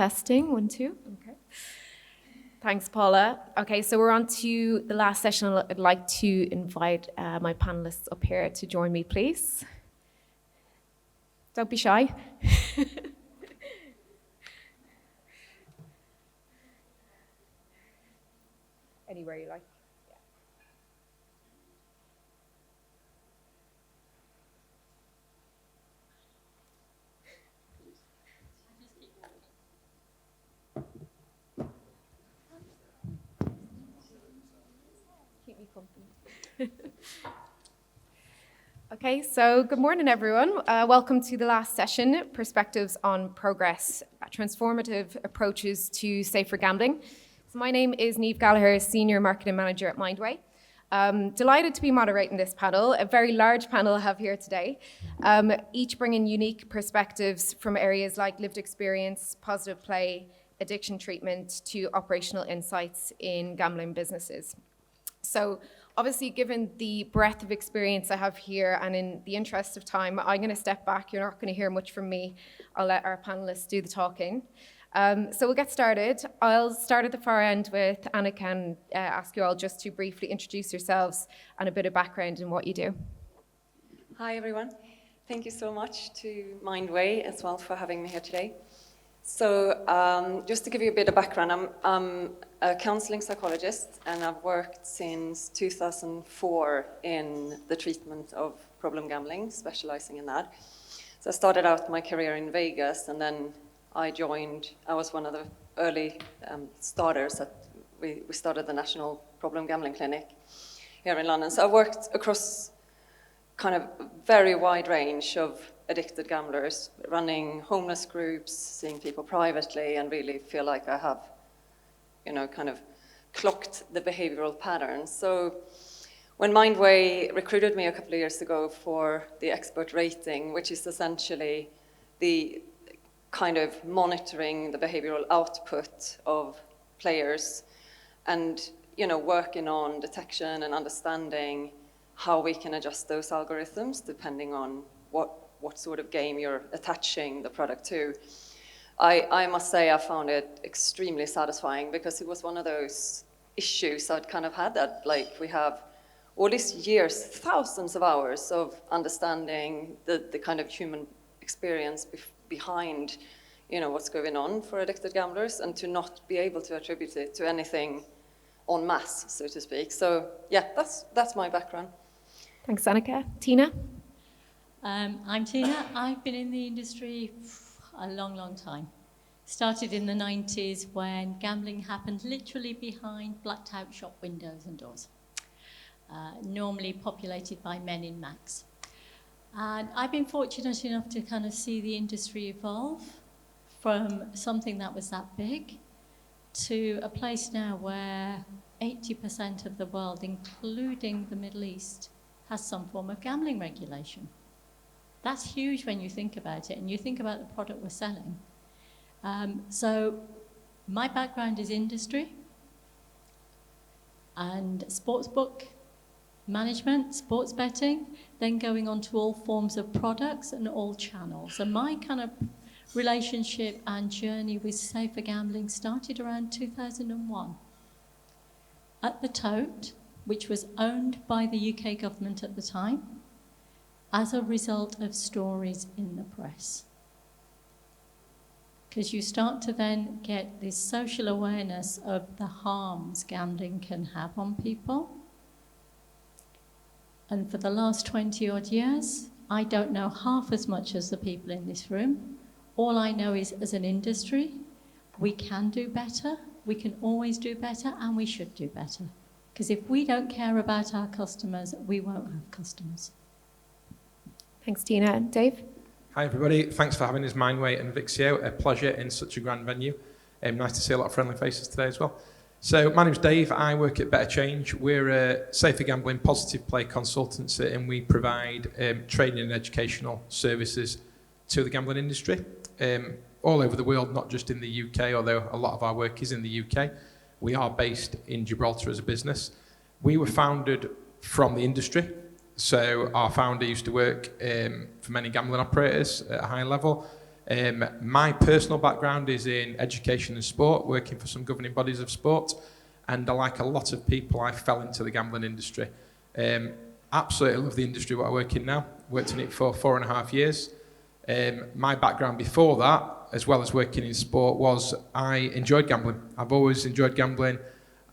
Testing, 1, 2. Okay. Thanks, Paula. Okay, so we're on to the last session. I'd like to invite my panelists up here to join me, please. Don't be shy. Anywhere you like. Keep me company. Okay, so good morning, everyone. Welcome to the last session, Perspectives on Progress, Transformative Approaches to Safer Gambling. So my name is Niamh Gallagher, Senior Marketing Manager at Mindway. Delighted to be moderating this panel, a very large panel I have here today, each bringing unique perspectives from areas like lived experience, positive play, addiction treatment, to operational insights in gambling businesses. So obviously, given the breadth of experience I have here and in the interest of time, I'm going to step back. You're not going to hear much from me. I'll let our panelists do the talking. So we'll get started. I'll start at the far end with Annika and ask you all just to briefly introduce yourselves and a bit of background in what you do. Hi, everyone. Thank you so much to Mindway as well for having me here today. So just to give you a bit of background, I'm a counseling psychologist, and I've worked since 2004 in the treatment of problem gambling, specializing in that. So I started out my career in Vegas, and then I was one of the early starters. We started the National Problem Gambling Clinic here in London. So I worked across kind of very wide range of addicted gamblers, running homeless groups, seeing people privately, and really feel like I have, kind of clocked the behavioral patterns. So when Mindway recruited me a couple of years ago for the expert rating, which is essentially the kind of monitoring the behavioral output of players and, working on detection and understanding how we can adjust those algorithms depending on what sort of game you're attaching the product to. I must say I found it extremely satisfying, because it was one of those issues I'd kind of had, that like we have all these years, thousands of hours of understanding the kind of human experience behind what's going on for addicted gamblers, and to not be able to attribute it to anything en masse, so to speak. So yeah, that's my background. Thanks, Annika. Tina? I'm Tina. I've been in the industry a long, long time. Started in the 90s when gambling happened literally behind blacked out shop windows and doors, normally populated by men in Macs. And I've been fortunate enough to kind of see the industry evolve from something that was that big to a place now where 80% of the world, including the Middle East, has some form of gambling regulation. That's huge when you think about it, and you think about the product we're selling. So my background is industry and sportsbook management, sports betting, then going on to all forms of products and all channels. And my kind of relationship and journey with safer gambling started around 2001 at the Tote, which was owned by the UK government at the time, as a result of stories in the press. Because you start to then get this social awareness of the harms gambling can have on people. And for the last 20 odd years, I don't know half as much as the people in this room. All I know is, as an industry, we can do better, we can always do better, and we should do better. Because if we don't care about our customers, we won't have customers. Thanks, Tina. Dave? Hi, everybody. Thanks for having us, Mindway and Vixio. A pleasure in such a grand venue. Nice to see a lot of friendly faces today as well. So my name's Dave. I work at Better Change. We're a safer gambling positive play consultancy, and we provide training and educational services to the gambling industry all over the world, not just in the UK, although a lot of our work is in the UK. We are based in Gibraltar as a business. We were founded from the industry. So our founder used to work for many gambling operators at a high level. My personal background is in education and sport, working for some governing bodies of sport, and like a lot of people, I fell into the gambling industry. Absolutely love the industry what I work in now. Worked in it for 4.5 years. My background before that, as well as working in sport, was I enjoyed gambling. I've always enjoyed gambling.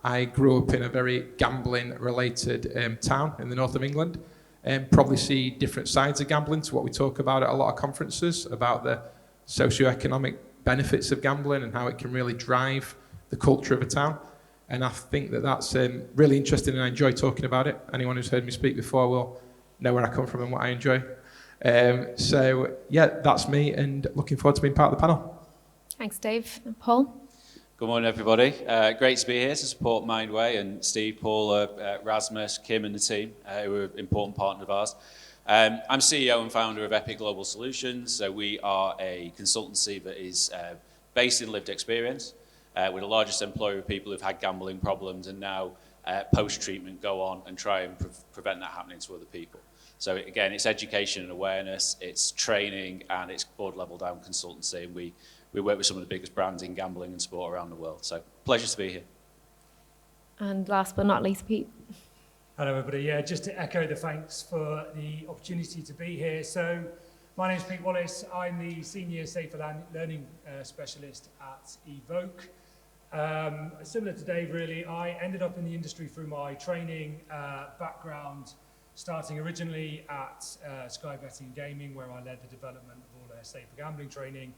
I grew up in a very gambling-related town in the north of England, and probably see different sides of gambling to what we talk about at a lot of conferences, about the socioeconomic benefits of gambling and how it can really drive the culture of a town. And I think that that's really interesting, and I enjoy talking about it. Anyone who's heard me speak before will know where I come from and what I enjoy. So, yeah, that's me, and looking forward to being part of the panel. Thanks, Dave. And Paul? Good morning, everybody. Great to be here to support Mindway, and Steve, Paul, Rasmus, Kim and the team, who are an important partner of ours. I'm CEO and founder of Epic Global Solutions. So we are a consultancy that is based in lived experience. We're the largest employer of people who've had gambling problems and now post-treatment go on and try and prevent that happening to other people. So again, it's education and awareness, it's training, and it's board level down consultancy. And we work with some of the biggest brands in gambling and sport around the world. So pleasure to be here. And last but not least, Pete. Hello, everybody. Yeah, just to echo the thanks for the opportunity to be here. So my name's Pete Wallace. I'm the Senior Safer Learning Specialist at Evoke. Similar to Dave, really, I ended up in the industry through my training background, starting originally at Sky Betting Gaming, where I led the development of all their safer gambling training,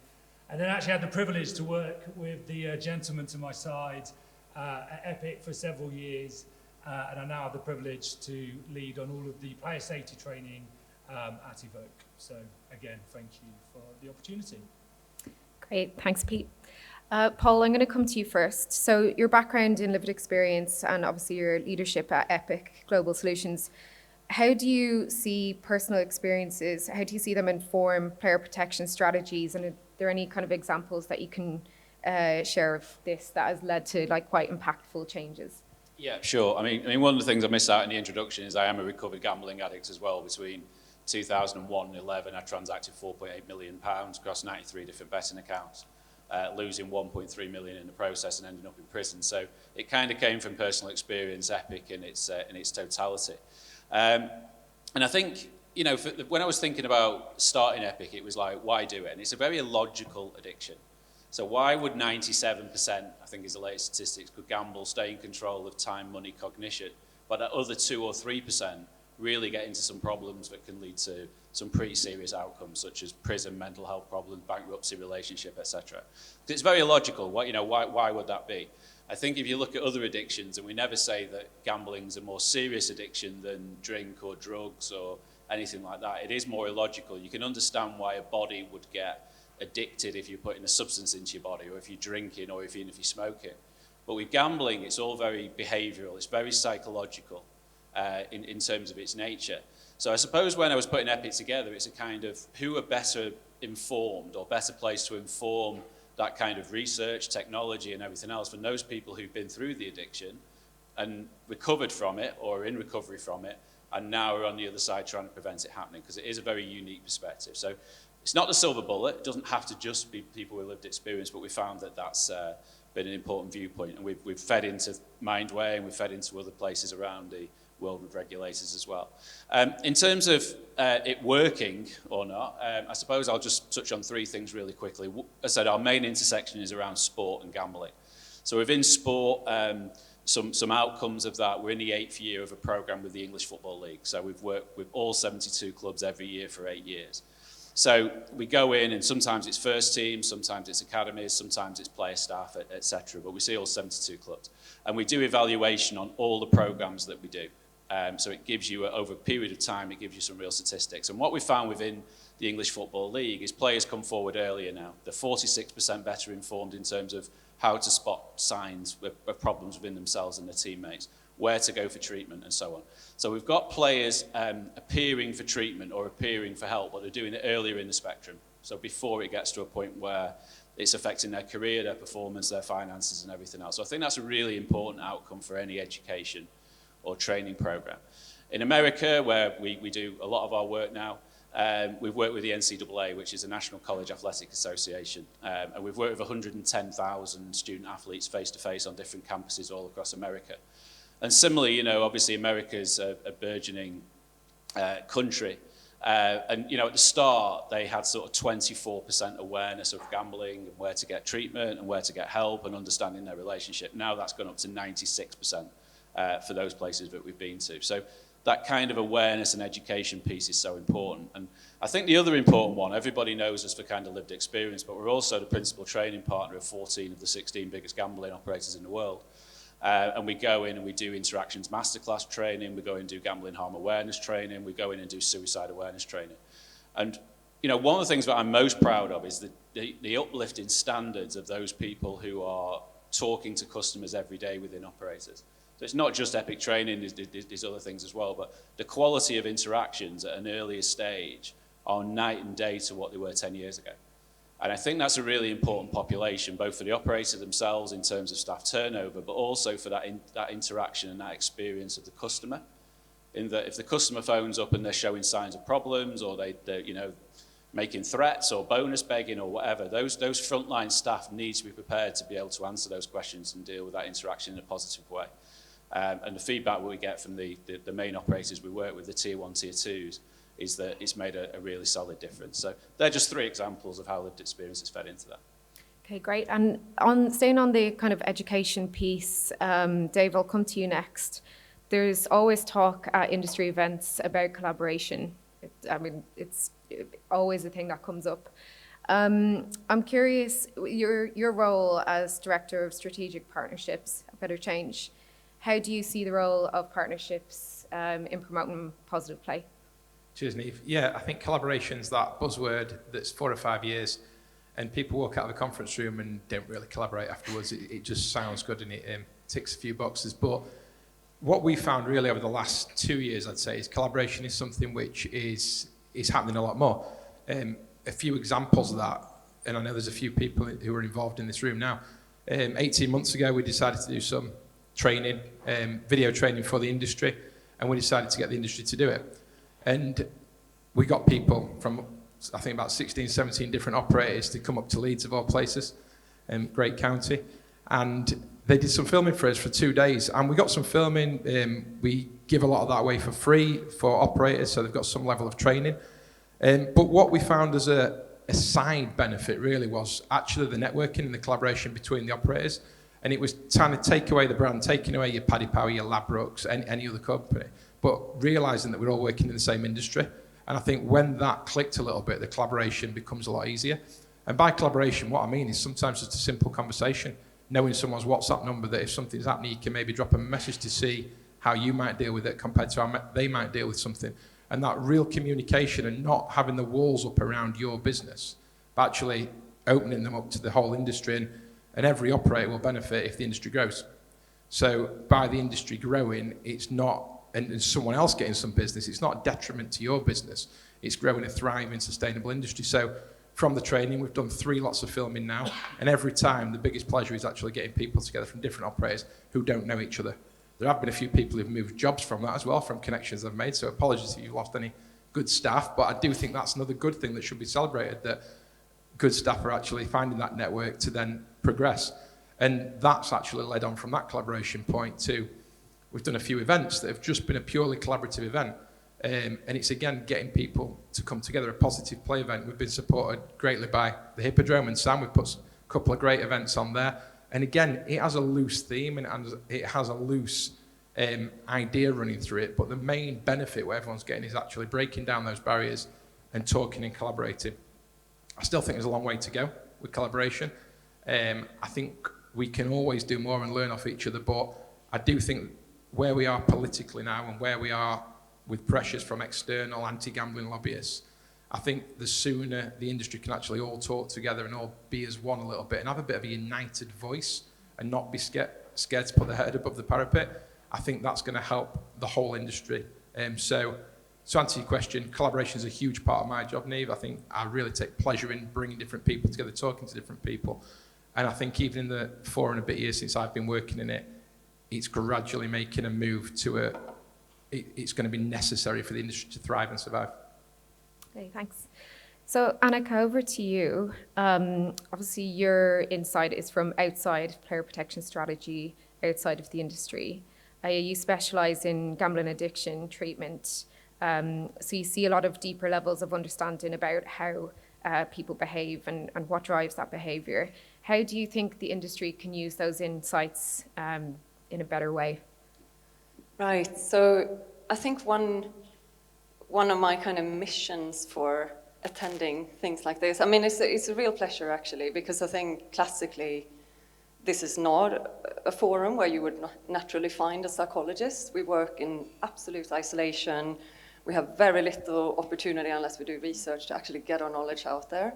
and then actually had the privilege to work with the gentleman to my side at Epic for several years, and I now have the privilege to lead on all of the player safety training at Evoke. So again, thank you for the opportunity. Great, thanks, Pete. Paul, I'm going to come to you first. So your background in lived experience and obviously your leadership at Epic Global Solutions, how do you see personal experiences, how do you see them inform player protection strategies, and are there any kind of examples that you can share of this that has led to like quite impactful changes? Yeah, sure. I mean, one of the things I missed out in the introduction is I am a recovered gambling addict as well. Between 2001 and 11, I transacted £4.8 million across 93 different betting accounts, losing 1.3 million in the process and ending up in prison. So it kind of came from personal experience, Epic in its totality. And I think, you know, when I was thinking about starting Epic, it was like, why do it? And it's a very illogical addiction. So why would 97%, I think is the latest statistics, could gamble, stay in control of time, money, cognition, but that other 2 or 3% really get into some problems that can lead to some pretty serious outcomes, such as prison, mental health problems, bankruptcy, relationship, etc. It's very illogical. Why would that be? I think if you look at other addictions, and we never say that gambling's a more serious addiction than drink or drugs or anything like that, it is more illogical. You can understand why a body would get addicted if you're putting a substance into your body, or if you're drinking, or even if you're smoking. But with gambling, it's all very behavioral, it's very psychological in terms of its nature. So I suppose when I was putting Epic together, it's a kind of who are better informed or better placed to inform that kind of research, technology and everything else than those people who've been through the addiction and recovered from it or are in recovery from it and now are on the other side trying to prevent it happening, because it is a very unique perspective. So it's not the silver bullet. It doesn't have to just be people with lived experience, but we found that that's been an important viewpoint, and we've fed into Mindway and we've fed into other places around the world with regulators as well. In terms of it working or not, I suppose I'll just touch on 3 things really quickly. As I said, our main intersection is around sport and gambling. So within sport, some outcomes of that, we're in the 8th year of a program with the English Football League. So we've worked with all 72 clubs every year for 8 years. So we go in, and sometimes it's first team, sometimes it's academies, sometimes it's player staff, etc. But we see all 72 clubs. And we do evaluation on all the programs that we do. So it gives you, over a period of time, it gives you some real statistics. And what we found within the English Football League is players come forward earlier now. They're 46% better informed in terms of how to spot signs of problems within themselves and their teammates, where to go for treatment and so on. So we've got players appearing for treatment or appearing for help, but they're doing it earlier in the spectrum. So before it gets to a point where it's affecting their career, their performance, their finances and everything else. So I think that's a really important outcome for any education or training program. In America, where we do a lot of our work now, we've worked with the NCAA, which is the National College Athletic Association, and we've worked with 110,000 student athletes face-to-face on different campuses all across America. And similarly, you know, obviously America's a burgeoning country, and, you know, at the start, they had sort of 24% awareness of gambling and where to get treatment and where to get help and understanding their relationship. Now that's gone up to 96% for those places that we've been to. So that kind of awareness and education piece is so important. And I think the other important one, everybody knows us for kind of lived experience, but we're also the principal training partner of 14 of the 16 biggest gambling operators in the world. And we go in and we do interactions masterclass training, we go in and do gambling harm awareness training, we go in and do suicide awareness training. And, you know, one of the things that I'm most proud of is the uplift in standards of those people who are talking to customers every day within operators. So it's not just epic training, there's other things as well, but the quality of interactions at an earlier stage are night and day to what they were 10 years ago. And I think that's a really important population, both for the operator themselves in terms of staff turnover, but also for that interaction and that experience of the customer. In that if the customer phones up and they're showing signs of problems, or they're you know, making threats or bonus begging or whatever, those frontline staff need to be prepared to be able to answer those questions and deal with that interaction in a positive way. And the feedback we get from the main operators we work with, the tier 1, tier 2s, is that it's made a really solid difference. So they're just 3 examples of how lived experience has fed into that. Okay, great. And staying on the kind of education piece, Dave, I'll come to you next. There's always talk at industry events about collaboration. It's always a thing that comes up. I'm curious, your role as Director of Strategic Partnerships at Better Change, how do you see the role of partnerships in promoting positive play? Cheers, Niamh. Yeah, I think collaboration's that buzzword that's 4 or 5 years, and people walk out of the conference room and don't really collaborate afterwards. It just sounds good and it ticks a few boxes. But what we found really over the last 2 years, I'd say, is collaboration is something which is happening a lot more. A few examples of that, and I know there's a few people who are involved in this room now. 18 months ago, we decided to do some training, video training for the industry, and we decided to get the industry to do it. And we got people from, I think, about 16, 17 different operators to come up to Leeds, of all places, great county. And they did some filming for us for 2 days. And we got some filming. We give a lot of that away for free for operators, so they've got some level of training. But what we found as a side benefit really was actually the networking and the collaboration between the operators. And it was trying to take away the brand, taking away your Paddy Power, your Ladbrokes, any other company, but realising that we're all working in the same industry. And I think when that clicked a little bit, the collaboration becomes a lot easier. And by collaboration, what I mean is sometimes just a simple conversation, knowing someone's WhatsApp number, that if something's happening, you can maybe drop a message to see how you might deal with it compared to how they might deal with something. And that real communication and not having the walls up around your business, but actually opening them up to the whole industry. And every operator will benefit if the industry grows. So by the industry growing, it's not, and someone else getting some business, it's not a detriment to your business. It's growing a thriving, sustainable industry. So from the training, we've done 3 lots of filming now. And every time, the biggest pleasure is actually getting people together from different operators who don't know each other. There have been a few people who've moved jobs from that as well, from connections I've made. So apologies if you've lost any good staff. But I do think that's another good thing that should be celebrated, that good staff are actually finding that network to then progress. And that's actually led on from that collaboration point to, we've done a few events that have just been a purely collaborative event. And it's, again, getting people to come together, a positive play event. We've been supported greatly by the Hippodrome and Sam. We've put a couple of great events on there. And again, it has a loose theme and it has a loose idea running through it. But the main benefit what everyone's getting is actually breaking down those barriers and talking and collaborating. I still think there's a long way to go with collaboration. I think we can always do more and learn off each other, but I do think where we are politically now and where we are with pressures from external anti-gambling lobbyists, I think the sooner the industry can actually all talk together and all be as one a little bit and have a bit of a united voice and not be scared to put their head above the parapet, I think that's going to help the whole industry. So to answer your question, collaboration is a huge part of my job, Niamh. I think I really take pleasure in bringing different people together, talking to different people. And I think even in the 4 and a bit years since I've been working in it, it's gradually making a move to it's going to be necessary for the industry to thrive and survive. Okay, thanks. So, Annika, over to you. Obviously, your insight is from outside player protection strategy, outside of the industry. You specialize in gambling addiction treatment. So you see a lot of deeper levels of understanding about how people behave and what drives that behavior. How do you think the industry can use those insights in a better way? Right. So I think one of my kind of missions for attending things like this, I mean, it's a real pleasure actually, because I think classically this is not a forum where you would naturally find a psychologist. We work in absolute isolation. We have very little opportunity, unless we do research, to actually get our knowledge out there.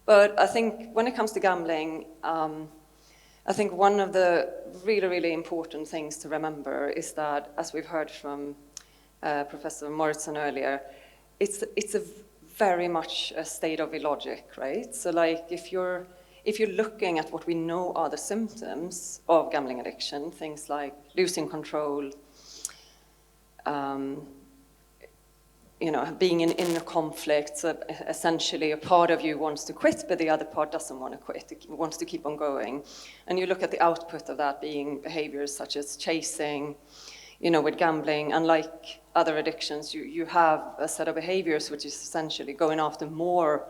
But I think when it comes to gambling, I think one of the really, really important things to remember is that, as we've heard from Professor Morrison earlier, it's a very much a state of illogic, right? So like if you're looking at what we know are the symptoms of gambling addiction, things like losing control, being in inner conflict, so essentially a part of you wants to quit, but the other part doesn't want to quit, it wants to keep on going. And you look at the output of that being behaviors such as chasing, with gambling, unlike other addictions, you have a set of behaviors which is essentially going after more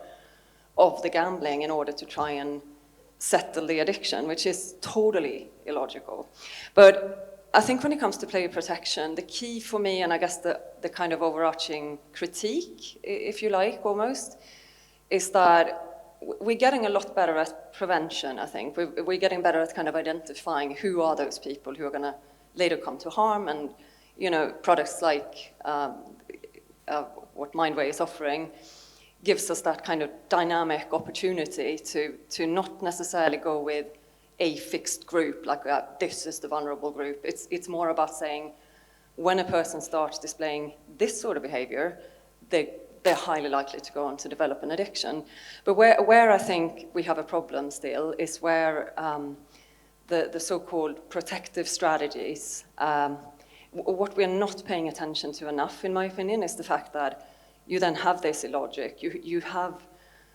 of the gambling in order to try and settle the addiction, which is totally illogical. But I think when it comes to player protection, the key for me, and I guess the kind of overarching critique, if you like, almost, is that we're getting a lot better at prevention, I think. We're getting better at kind of identifying who are those people who are going to later come to harm, and products like what Mindway is offering gives us that kind of dynamic opportunity to not necessarily go with a fixed group, like this is the vulnerable group. It's more about saying, when a person starts displaying this sort of behavior, they're highly likely to go on to develop an addiction. But where I think we have a problem still is where the so-called protective strategies, what we're not paying attention to enough, in my opinion, is the fact that you then have this illogic. You have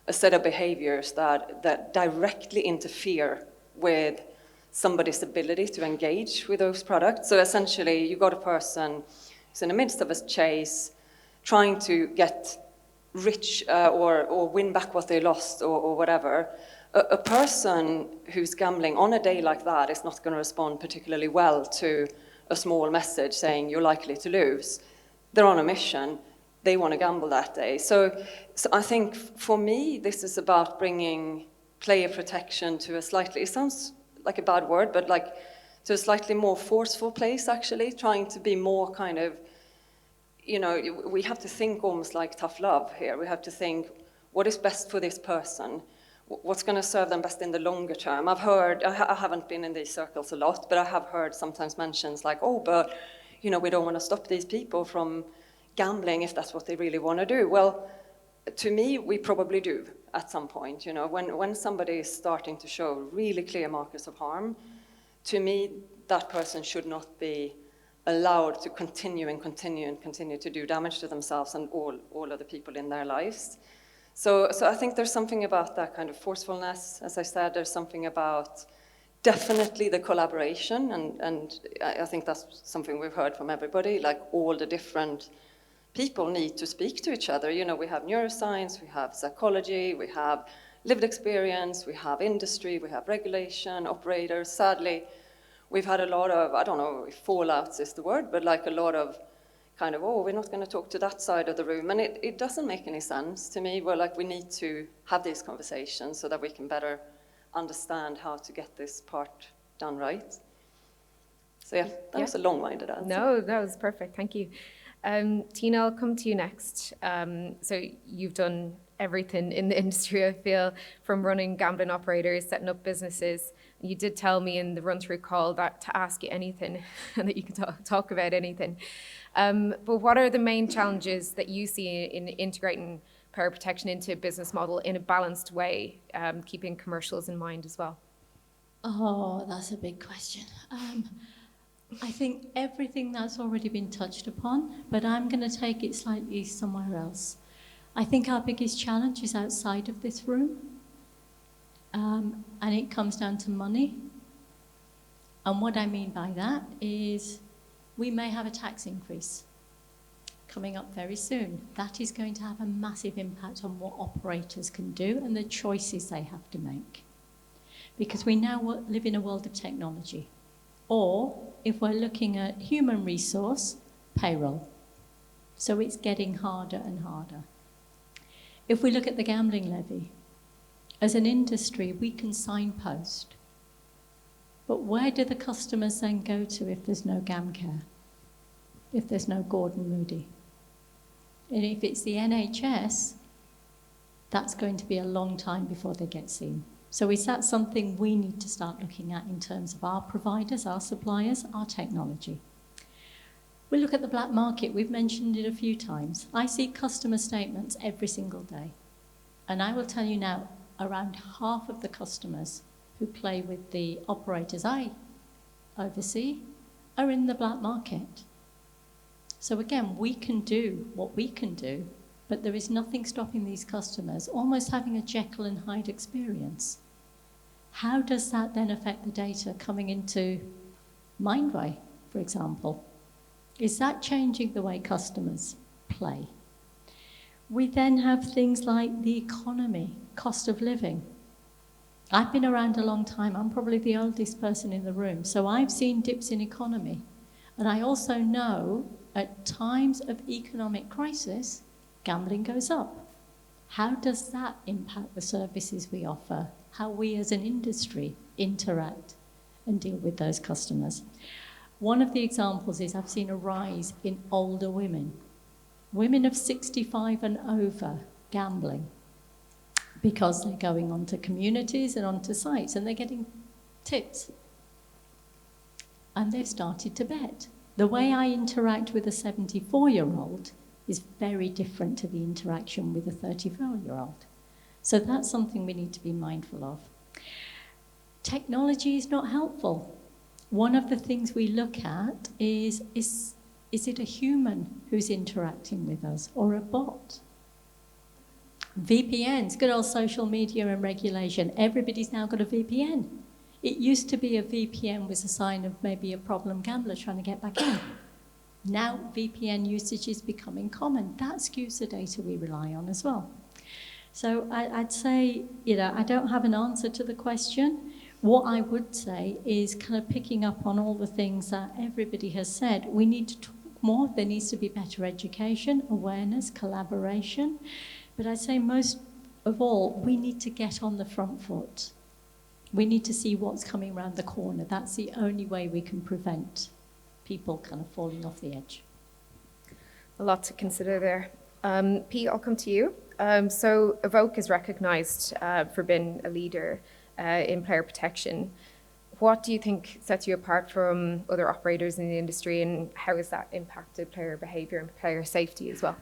a set of behaviors that directly interfere with somebody's ability to engage with those products. So essentially, you got a person who's in the midst of a chase, trying to get rich or win back what they lost or whatever. A person who's gambling on a day like that is not going to respond particularly well to a small message saying you're likely to lose. They're on a mission. They want to gamble that day. So I think for me, this is about bringing player protection to a slightly, it sounds like a bad word, but like to a slightly more forceful place, actually, trying to be more kind of, we have to think almost like tough love here. We have to think, what is best for this person? What's going to serve them best in the longer term? I've heard, I haven't been in these circles a lot, but I have heard sometimes mentions like, but, we don't want to stop these people from gambling if that's what they really want to do. Well, to me, we probably do at some point. When somebody is starting to show really clear markers of harm, to me, that person should not be allowed to continue to do damage to themselves and all of the people in their lives. So I think there's something about that kind of forcefulness. As I said, there's something about definitely the collaboration, and I think that's something we've heard from everybody, like all the different people need to speak to each other. We have neuroscience, we have psychology, we have lived experience, we have industry, we have regulation, operators. Sadly, we've had a lot of, I don't know if fallouts is the word, but like a lot of kind of, we're not going to talk to that side of the room. And it doesn't make any sense to me. We need to have these conversations so that we can better understand how to get this part done right. So that was a long-winded answer. No, that was perfect. Thank you. Tina, I'll come to you next. So you've done everything in the industry, I feel, from running gambling operators, setting up businesses. You did tell me in the run-through call that to ask you anything and that you can talk about anything. But what are the main challenges that you see in integrating player protection into a business model in a balanced way, keeping commercials in mind as well? Oh, that's a big question. I think everything that's already been touched upon, but I'm going to take it slightly somewhere else. I think our biggest challenge is outside of this room, and it comes down to money. And what I mean by that is we may have a tax increase coming up very soon. That is going to have a massive impact on what operators can do and the choices they have to make. Because we now live in a world of technology. Or, if we're looking at human resource, payroll. So it's getting harder and harder. If we look at the gambling levy, as an industry, we can signpost. But where do the customers then go to if there's no GamCare? If there's no Gordon Moody? And if it's the NHS, that's going to be a long time before they get seen. So is that something we need to start looking at in terms of our providers, our suppliers, our technology? We look at the black market. We've mentioned it a few times. I see customer statements every single day. And I will tell you now, around half of the customers who play with the operators I oversee are in the black market. So again, we can do what we can do, but there is nothing stopping these customers almost having a Jekyll and Hyde experience. How does that then affect the data coming into Mindway, for example? Is that changing the way customers play? We then have things like the economy, cost of living. I've been around a long time. I'm probably the oldest person in the room. So I've seen dips in economy. And I also know at times of economic crisis, gambling goes up. How does that impact the services we offer? How we as an industry interact and deal with those customers? One of the examples is I've seen a rise in older women. Women of 65 and over gambling because they're going onto communities and onto sites and they're getting tips. And they've started to bet. The way I interact with a 74-year-old is very different to the interaction with a 34-year-old. So that's something we need to be mindful of. Technology is not helpful. One of the things we look at is it a human who's interacting with us or a bot? VPNs, good old social media and regulation. Everybody's now got a VPN. It used to be a VPN was a sign of maybe a problem gambler trying to get back in. Now VPN usage is becoming common. That skews the data we rely on as well. So I'd say, I don't have an answer to the question. What I would say is kind of picking up on all the things that everybody has said. We need to talk more. There needs to be better education, awareness, collaboration. But I'd say most of all, we need to get on the front foot. We need to see what's coming around the corner. That's the only way we can prevent people kind of falling off the edge. A lot to consider there. Pete, I'll come to you. So Evoke is recognised for being a leader in player protection. What do you think sets you apart from other operators in the industry, and how has that impacted player behaviour and player safety as well?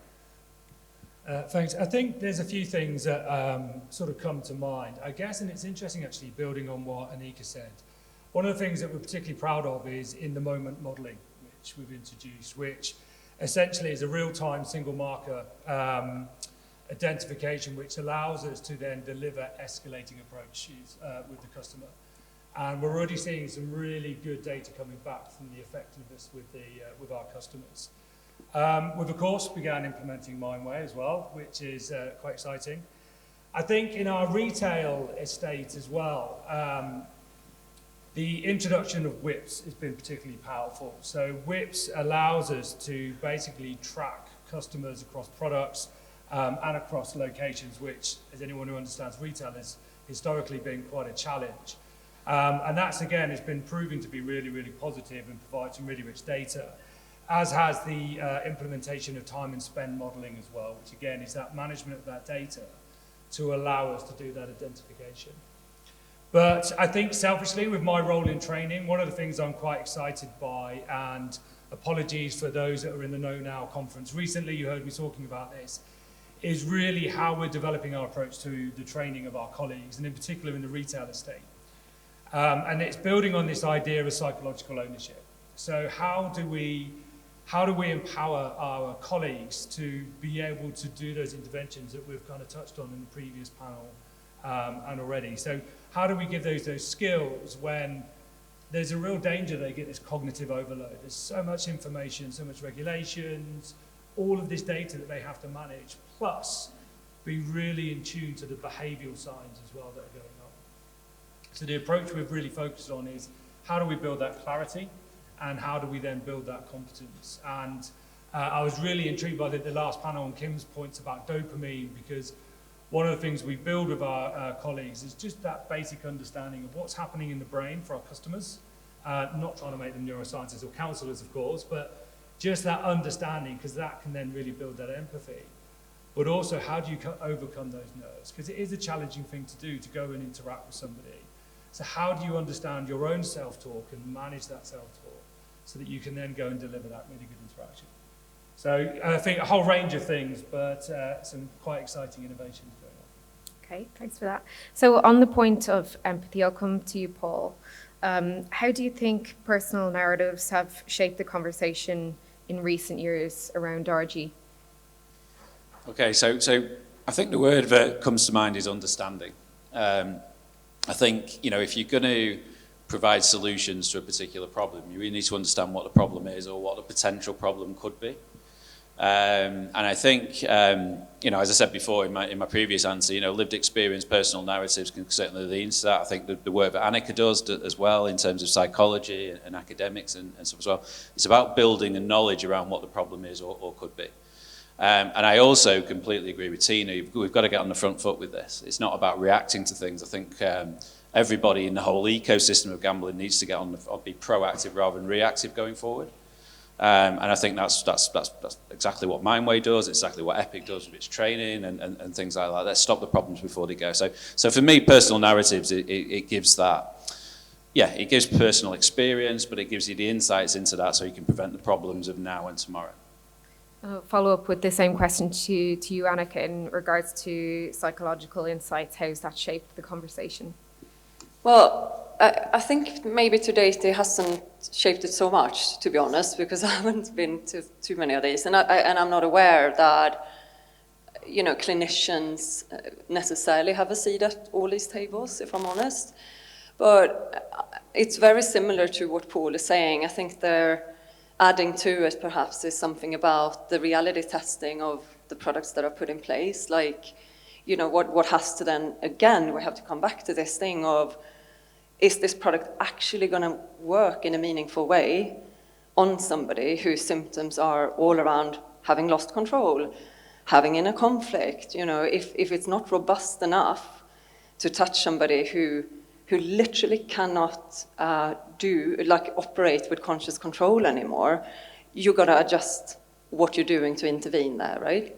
Thanks. I think there's a few things that sort of come to mind, I guess, and it's interesting actually building on what Anika said. One of the things that we're particularly proud of is in-the-moment modelling, which we've introduced, which essentially is a real-time single marker identification, which allows us to then deliver escalating approaches with the customer. And we're already seeing some really good data coming back from the effectiveness with our customers. We've, of course, began implementing Mindway as well, which is quite exciting. I think in our retail estate as well, the introduction of WIPs has been particularly powerful. So WIPs allows us to basically track customers across products and across locations, which, as anyone who understands retail, has historically been quite a challenge. And that's, again, has been proving to be really, really positive and provide some really rich data, as has the implementation of time and spend modelling as well, which, again, is that management of that data to allow us to do that identification. But I think selfishly, with my role in training, one of the things I'm quite excited by, and apologies for those that are in the Know Now conference, recently you heard me talking about this, is really how we're developing our approach to the training of our colleagues, and in particular in the retail estate. And it's building on this idea of psychological ownership. So how do we how do we empower our colleagues to be able to do those interventions that we've kind of touched on in the previous panel and already? So how do we give those skills when there's a real danger they get this cognitive overload? There's so much information, so much regulations, all of this data that they have to manage, plus be really in tune to the behavioural signs as well that are going on. So the approach we've really focused on is how do we build that clarity and how do we then build that competence? And I was really intrigued by the last panel on Kim's points about dopamine, because one of the things we build with our colleagues is just that basic understanding of what's happening in the brain for our customers, not trying to make them neuroscientists or counsellors, of course, but just that understanding, because that can then really build that empathy. But also, how do you overcome those nerves? Because it is a challenging thing to do, to go and interact with somebody. So how do you understand your own self-talk and manage that self-talk so that you can then go and deliver that really good interaction? So I think a whole range of things, but some quite exciting innovations going on. Okay, thanks for that. So on the point of empathy, I'll come to you, Paul. How do you think personal narratives have shaped the conversation in recent years around RG? Okay, so I think the word that comes to mind is understanding. I think, if you're going to provide solutions to a particular problem, you really need to understand what the problem is or what the potential problem could be. And I think, as I said before in my previous answer, lived experience, personal narratives can certainly lead into that. I think the work that Annika does as well in terms of psychology and academics and stuff as well, it's about building a knowledge around what the problem is or could be. And I also completely agree with Tina. We've got to get on the front foot with this. It's not about reacting to things. I think everybody in the whole ecosystem of gambling needs to be proactive rather than reactive going forward. And I think that's exactly what Mindway does. It's exactly what Epic does with its training and things like that. Let's stop the problems before they go. So for me, personal narratives, it gives that. Yeah, it gives personal experience, but it gives you the insights into that so you can prevent the problems of now and tomorrow. I'll follow up with the same question to you, Annika, in regards to psychological insights. How's that shaped the conversation? Well, I think maybe to date it hasn't shaped it so much, to be honest, because I haven't been to too many of these, and I'm not aware that clinicians necessarily have a seat at all these tables, if I'm honest. But it's very similar to what Paul is saying. I think they're adding to it perhaps is something about the reality testing of the products that are put in place. Like, what has to then, again, we have to come back to this thing of, is this product actually going to work in a meaningful way on somebody whose symptoms are all around having lost control, having inner conflict? If it's not robust enough to touch somebody who literally cannot operate with conscious control anymore, you got to adjust what you're doing to intervene there, right?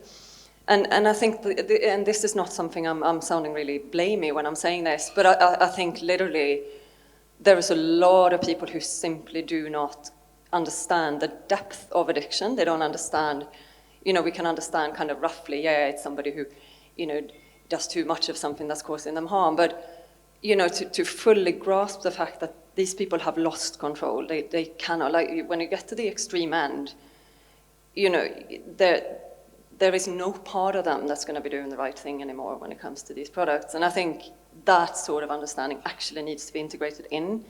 And I think, and this is not something I'm sounding really blamey when I'm saying this, but I think literally there is a lot of people who simply do not understand the depth of addiction. They don't understand, we can understand kind of roughly, it's somebody who, does too much of something that's causing them harm, but to fully grasp the fact that these people have lost control. They cannot, when you get to the extreme end, there is no part of them that's going to be doing the right thing anymore when it comes to these products. And I think that sort of understanding actually needs to be integrated in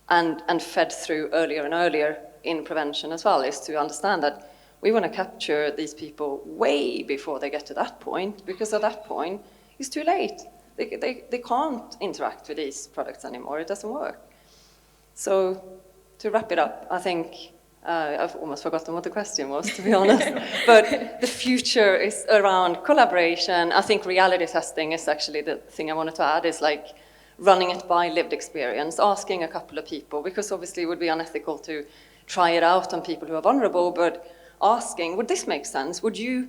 and fed through earlier and earlier in prevention as well, is to understand that we want to capture these people way before they get to that point, because at that point, it's too late. They can't interact with these products anymore. It doesn't work. So to wrap it up, I think I've almost forgotten what the question was, to be honest. But the future is around collaboration. I think reality testing is actually the thing I wanted to add, is like running it by lived experience, asking a couple of people, because obviously it would be unethical to try it out on people who are vulnerable, but asking, would this make sense? Would you,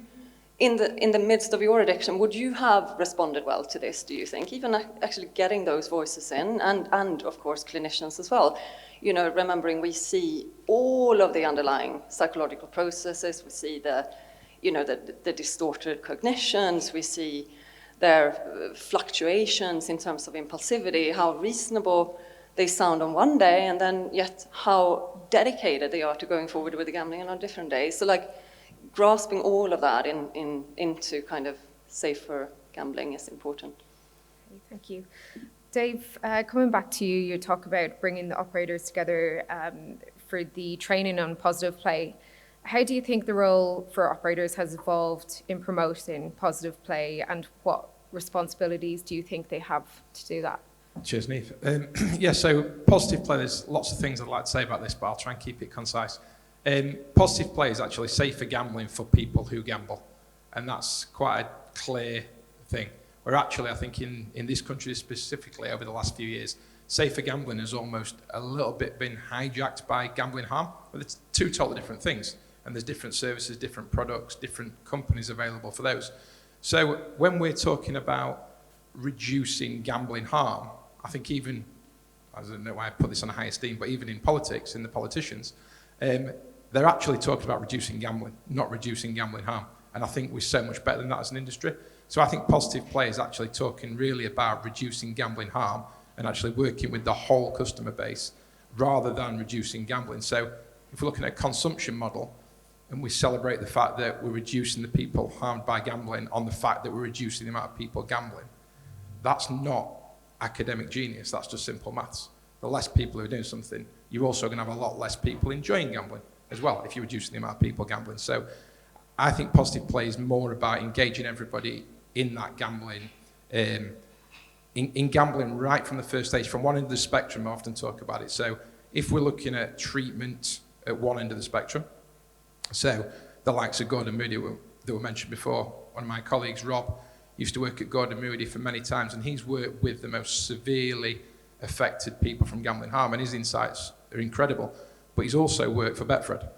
in the midst of your addiction, would you have responded well to this, do you think? Even actually getting those voices in, and of course clinicians as well. Remembering we see all of the underlying psychological processes, we see the distorted cognitions, we see their fluctuations in terms of impulsivity, how reasonable they sound on one day, and then yet how dedicated they are to going forward with the gambling on a different day. So like grasping all of that into kind of safer gambling is important. Okay, thank you. Dave, coming back to you, you talk about bringing the operators together for the training on positive play. How do you think the role for operators has evolved in promoting positive play, and what responsibilities do you think they have to do that? Cheers, Niamh. Yeah, so positive play, there's lots of things I'd like to say about this, but I'll try and keep it concise. Positive play is actually safer gambling for people who gamble, and that's quite a clear thing. Where actually, I think in this country specifically, over the last few years, safer gambling has almost a little bit been hijacked by gambling harm. But it's two totally different things, and there's different services, different products, different companies available for those. So when we're talking about reducing gambling harm, I think even, I don't know why I put this on a high esteem, but even in politics, in the politicians, they're actually talking about reducing gambling, not reducing gambling harm. And I think we're so much better than that as an industry. So I think positive play is actually talking really about reducing gambling harm and actually working with the whole customer base rather than reducing gambling. So if we're looking at a consumption model and we celebrate the fact that we're reducing the people harmed by gambling on the fact that we're reducing the amount of people gambling, that's not academic genius, that's just simple maths. The less people who are doing something, you're also going to have a lot less people enjoying gambling as well if you're reducing the amount of people gambling. So I think positive play is more about engaging everybody in that gambling, in gambling right from the first stage, from one end of the spectrum. I often talk about it. So if we're looking at treatment at one end of the spectrum, so the likes of Gordon Moody that were mentioned before, one of my colleagues, Rob, used to work at Gordon Moody for many times, and he's worked with the most severely affected people from gambling harm, and his insights are incredible. But he's also worked for Betfred.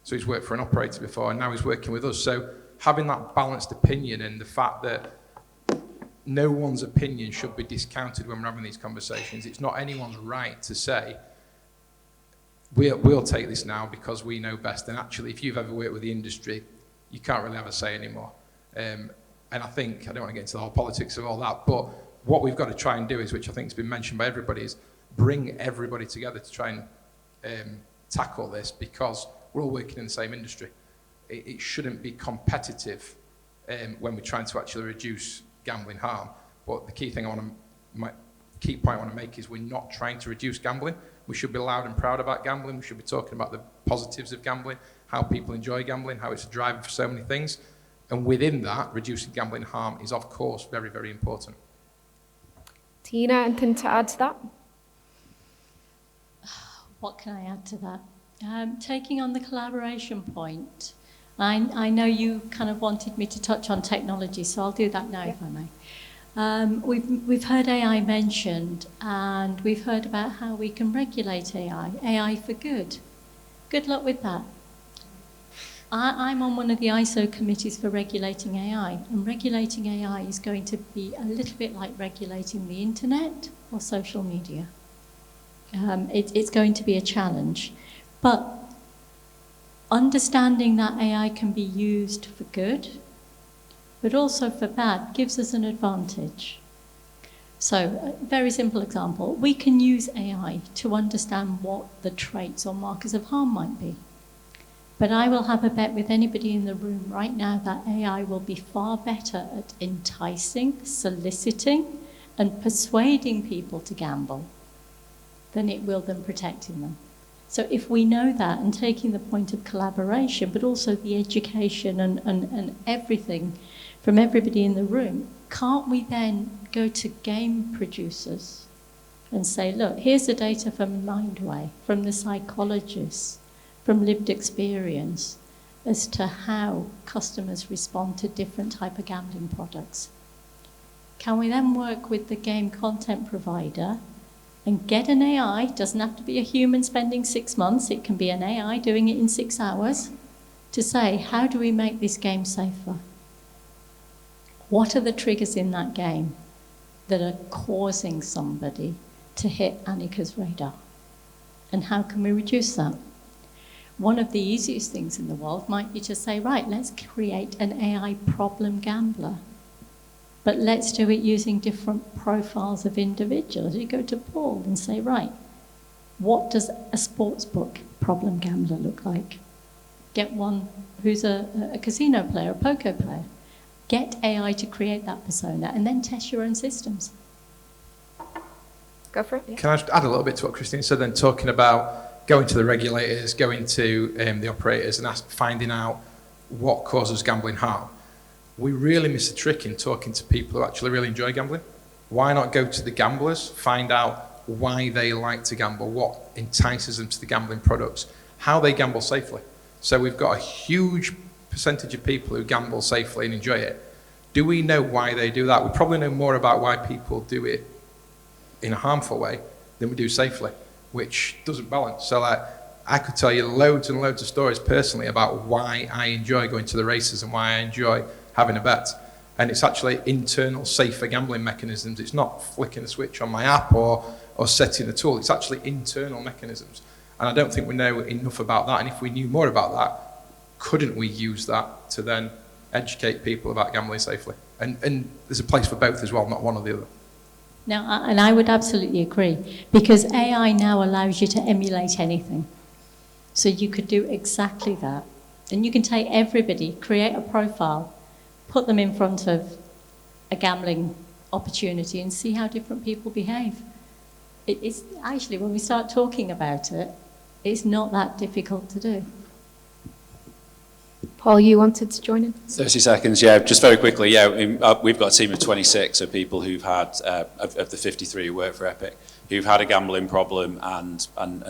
So he's worked for an operator before, and now he's working with us. So having that balanced opinion and the fact that no one's opinion should be discounted when we're having these conversations. It's not anyone's right to say, we'll take this now because we know best. And actually, if you've ever worked with the industry, you can't really have a say anymore. And I think, I don't want to get into the whole politics of all that, but what we've got to try and do is, which I think has been mentioned by everybody, is bring everybody together to try and tackle this, because we're all working in the same industry. It shouldn't be competitive when we're trying to actually reduce gambling harm. But the key thing key point I want to make is we're not trying to reduce gambling. We should be loud and proud about gambling. We should be talking about the positives of gambling, how people enjoy gambling, how it's a driver for so many things. And within that, reducing gambling harm is, of course, very, very important. Tina, anything to add to that? What can I add to that? Taking on the collaboration point, I know you kind of wanted me to touch on technology, so I'll do that now, if I may. We've heard AI mentioned, and we've heard about how we can regulate AI for good. Good luck with that. I'm on one of the ISO committees for regulating AI, and regulating AI is going to be a little bit like regulating the internet or social media. It's going to be a challenge. But understanding that AI can be used for good, but also for bad, gives us an advantage. So, a very simple example, we can use AI to understand what the traits or markers of harm might be. But I will have a bet with anybody in the room right now that AI will be far better at enticing, soliciting, and persuading people to gamble than it will than protecting them. So if we know that, and taking the point of collaboration, but also the education and everything from everybody in the room, can't we then go to game producers and say, look, here's the data from Mindway, from the psychologists, from lived experience, as to how customers respond to different type of gambling products. Can we then work with the game content provider and get an AI, doesn't have to be a human spending 6 months, it can be an AI doing it in 6 hours, to say, how do we make this game safer? What are the triggers in that game that are causing somebody to hit Annika's radar? And how can we reduce that? One of the easiest things in the world might be to say, right, let's create an AI problem gambler. But let's do it using different profiles of individuals. You go to Paul and say, right, what does a sportsbook problem gambler look like? Get one who's a casino player, a poker player. Get AI to create that persona and then test your own systems. Go for it. Yeah. Can I just add a little bit to what Christine said then, talking about going to the regulators, going to the operators and finding out what causes gambling harm? We really miss the trick in talking to people who actually really enjoy gambling. Why not go to the gamblers, find out why they like to gamble, what entices them to the gambling products, how they gamble safely. So we've got a huge percentage of people who gamble safely and enjoy it. Do we know why they do that? We probably know more about why people do it in a harmful way than we do safely, which doesn't balance. So I could tell you loads and loads of stories personally about why I enjoy going to the races and why I enjoy having a bet. And it's actually internal, safer gambling mechanisms. It's not flicking a switch on my app or setting a tool. It's actually internal mechanisms. And I don't think we know enough about that. And if we knew more about that, couldn't we use that to then educate people about gambling safely? And there's a place for both as well, not one or the other. Now, and I would absolutely agree, because AI now allows you to emulate anything. So you could do exactly that. And you can take everybody, create a profile, put them in front of a gambling opportunity and see how different people behave. It's actually, when we start talking about it, it's not that difficult to do. Paul, you wanted to join in? 30 seconds, yeah, just very quickly, yeah, we've got a team of 26 of people who've had, of the 53 who work for Epic, who've had a gambling problem and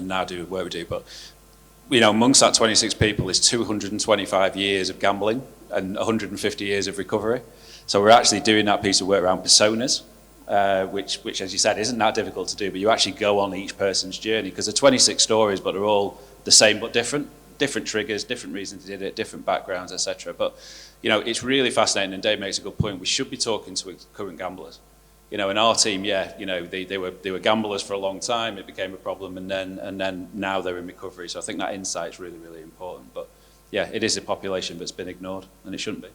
now do what we do. But, you know, amongst that 26 people is 225 years of gambling and 150 years of recovery. So we're actually doing that piece of work around personas, which, as you said, isn't that difficult to do, but you actually go on each person's journey, because they're 26 stories, but they're all the same but different. Different triggers, different reasons they did it, different backgrounds, etc. But, you know, it's really fascinating, and Dave makes a good point. We should be talking to current gamblers. You know, in our team, yeah, you know, they were gamblers for a long time. It became a problem, and then now they're in recovery. So I think that insight is really, really important. But yeah, it is a population that's been ignored, and it shouldn't be.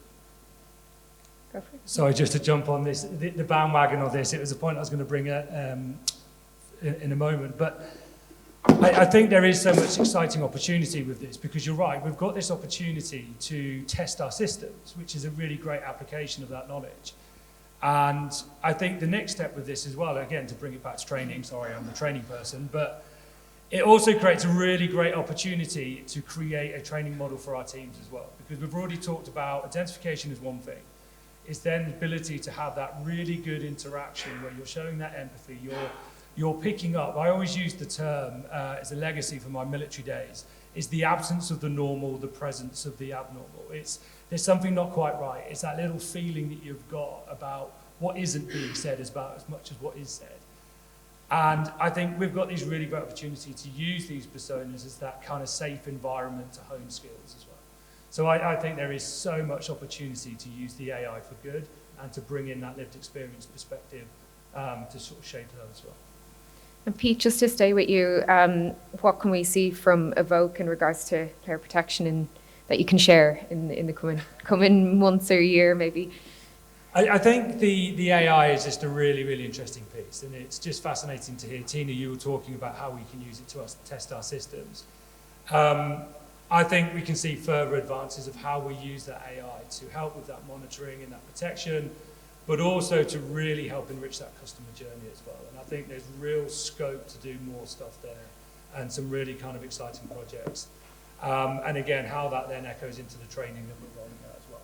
Go for it. Sorry, just to jump on this, the bandwagon of this, it was a point I was going to bring up in a moment, but I think there is so much exciting opportunity with this, because you're right, we've got this opportunity to test our systems, which is a really great application of that knowledge. And I think the next step with this as well, again, to bring it back to training, sorry, I'm the training person, but it also creates a really great opportunity to create a training model for our teams as well, because we've already talked about identification is one thing. It's then the ability to have that really good interaction where you're showing that empathy, you're picking up. I always use the term as a legacy from my military days. It's the absence of the normal, the presence of the abnormal. There's something not quite right. It's that little feeling that you've got about what isn't being said as much as what is said. And I think we've got these really great opportunity to use these personas as that kind of safe environment to hone skills as well. So I think there is so much opportunity to use the AI for good and to bring in that lived experience perspective to sort of shape that as well. And Pete, just to stay with you, what can we see from Evoke in regards to player protection that you can share in the coming months or year, maybe? I think the AI is just a really, really interesting piece, and it's just fascinating to hear. Tina, you were talking about how we can use it to test our systems. I think we can see further advances of how we use that AI to help with that monitoring and that protection, but also to really help enrich that customer journey as well. And I think there's real scope to do more stuff there and some really kind of exciting projects. And again, how that then echoes into the training that we're rolling out as well.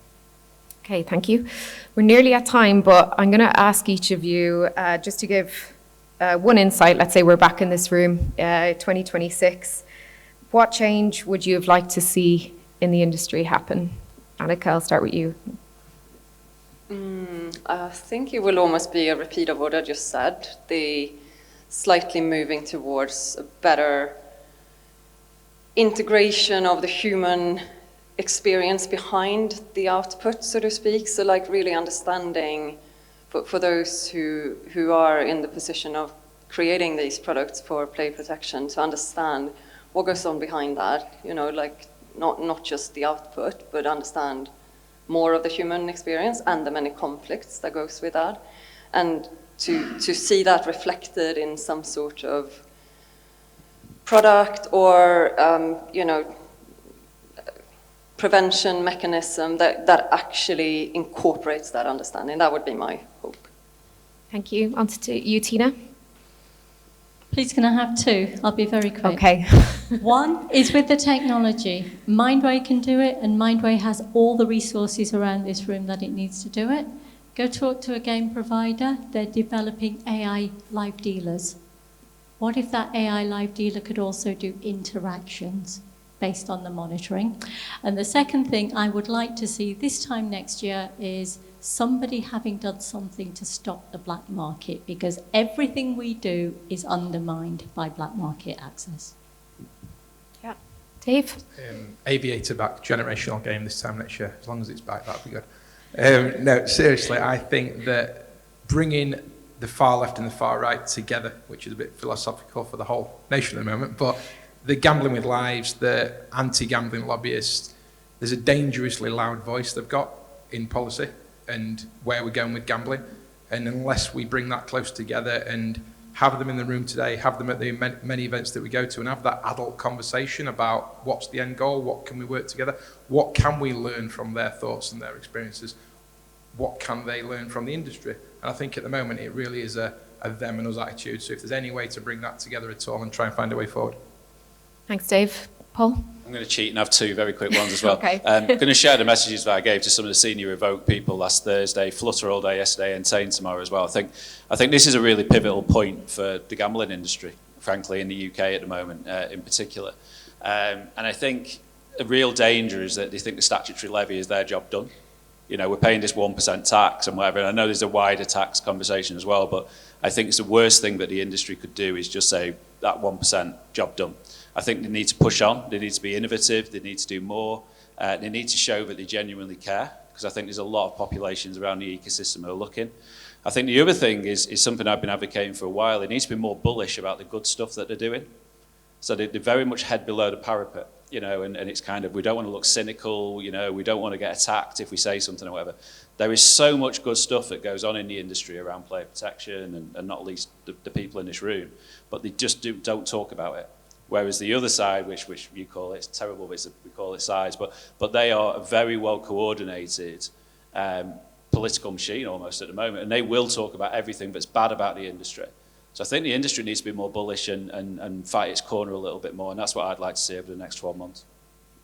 Okay, thank you. We're nearly at time, but I'm going to ask each of you just to give one insight. Let's say we're back in this room, 2026. What change would you have liked to see in the industry happen? Annika, I'll start with you. I think it will almost be a repeat of what I just said, the slightly moving towards a better integration of the human experience behind the output, so to speak. So like really understanding for those who are in the position of creating these products for play protection, to understand what goes on behind that, you know, like not just the output, but understand more of the human experience and the many conflicts that goes with that, and to see that reflected in some sort of product or prevention mechanism that actually incorporates that understanding. That would be my hope. Thank you. On to you, Tina. Please, can I have two? I'll be very quick. Okay. One is with the technology. Mindway can do it, and Mindway has all the resources around this room that it needs to do it. Go talk to a game provider. They're developing AI live dealers. What if that AI live dealer could also do interactions based on the monitoring? And the second thing I would like to see this time next year is somebody having done something to stop the black market, because everything we do is undermined by black market access. Yeah. Dave? Aviator back generational game this time next year. As long as it's back, that'd be good. No, seriously, I think that bringing the far left and the far right together, which is a bit philosophical for the whole nation at the moment, but the Gambling with Lives, the anti-gambling lobbyists, there's a dangerously loud voice they've got in policy and where we're going with gambling. And unless we bring that close together and have them in the room today, have them at the many events that we go to, and have that adult conversation about what's the end goal, what can we work together, what can we learn from their thoughts and their experiences, what can they learn from the industry. And I think at the moment it really is a them and us attitude. So if there's any way to bring that together at all and try and find a way forward. Thanks, Dave. Paul? I'm going to cheat and have two very quick ones as well. Okay. I'm going to share the messages that I gave to some of the senior Evoke people last Thursday, Flutter all day yesterday, and Tane tomorrow as well. I think this is a really pivotal point for the gambling industry, frankly, in the UK at the moment, in particular. And I think the real danger is that they think the statutory levy is their job done. You know, we're paying this 1% tax and whatever. And I know there's a wider tax conversation as well, but I think it's the worst thing that the industry could do is just say that 1% job done. I think they need to push on, they need to be innovative, they need to do more, they need to show that they genuinely care, because I think there's a lot of populations around the ecosystem who are looking. I think the other thing is something I've been advocating for a while. They need to be more bullish about the good stuff that they're doing. So they're very much head below the parapet, you know, and it's kind of, we don't want to look cynical, you know, we don't want to get attacked if we say something or whatever. There is so much good stuff that goes on in the industry around player protection and not least the people in this room, but they just don't talk about it. Whereas the other side, which you call it, it's terrible, but we call it sides, but they are a very well coordinated political machine almost at the moment, and they will talk about everything that's bad about the industry. So I think the industry needs to be more bullish and fight its corner a little bit more, and that's what I'd like to see over the next 12 months.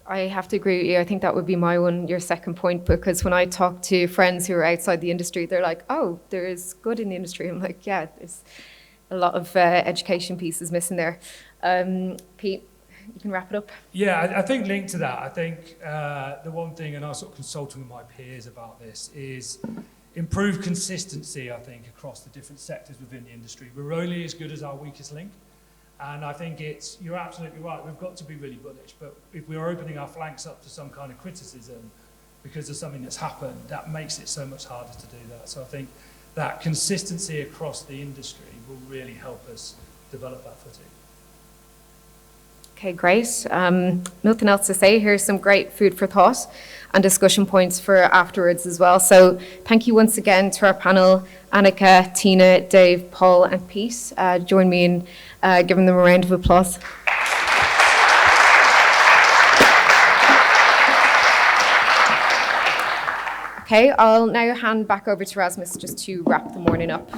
I have to agree with you. I think that would be your second point, because when I talk to friends who are outside the industry, they're like, oh, there is good in the industry. I'm like, yeah, there's a lot of education pieces missing there. Pete, you can wrap it up. Yeah, I think linked to that, I think the one thing, and I was sort of consulting with my peers about this, is improve consistency, I think, across the different sectors within the industry. We're only as good as our weakest link. And I think you're absolutely right, we've got to be really bullish, but if we're opening our flanks up to some kind of criticism because of something that's happened, that makes it so much harder to do that. So I think that consistency across the industry will really help us develop that footing. Okay, great. Nothing else to say. Here's some great food for thought and discussion points for afterwards as well. So thank you once again to our panel, Annika, Tina, Dave, Paul and Pete. Join me in giving them a round of applause. Okay, I'll now hand back over to Rasmus just to wrap the morning up.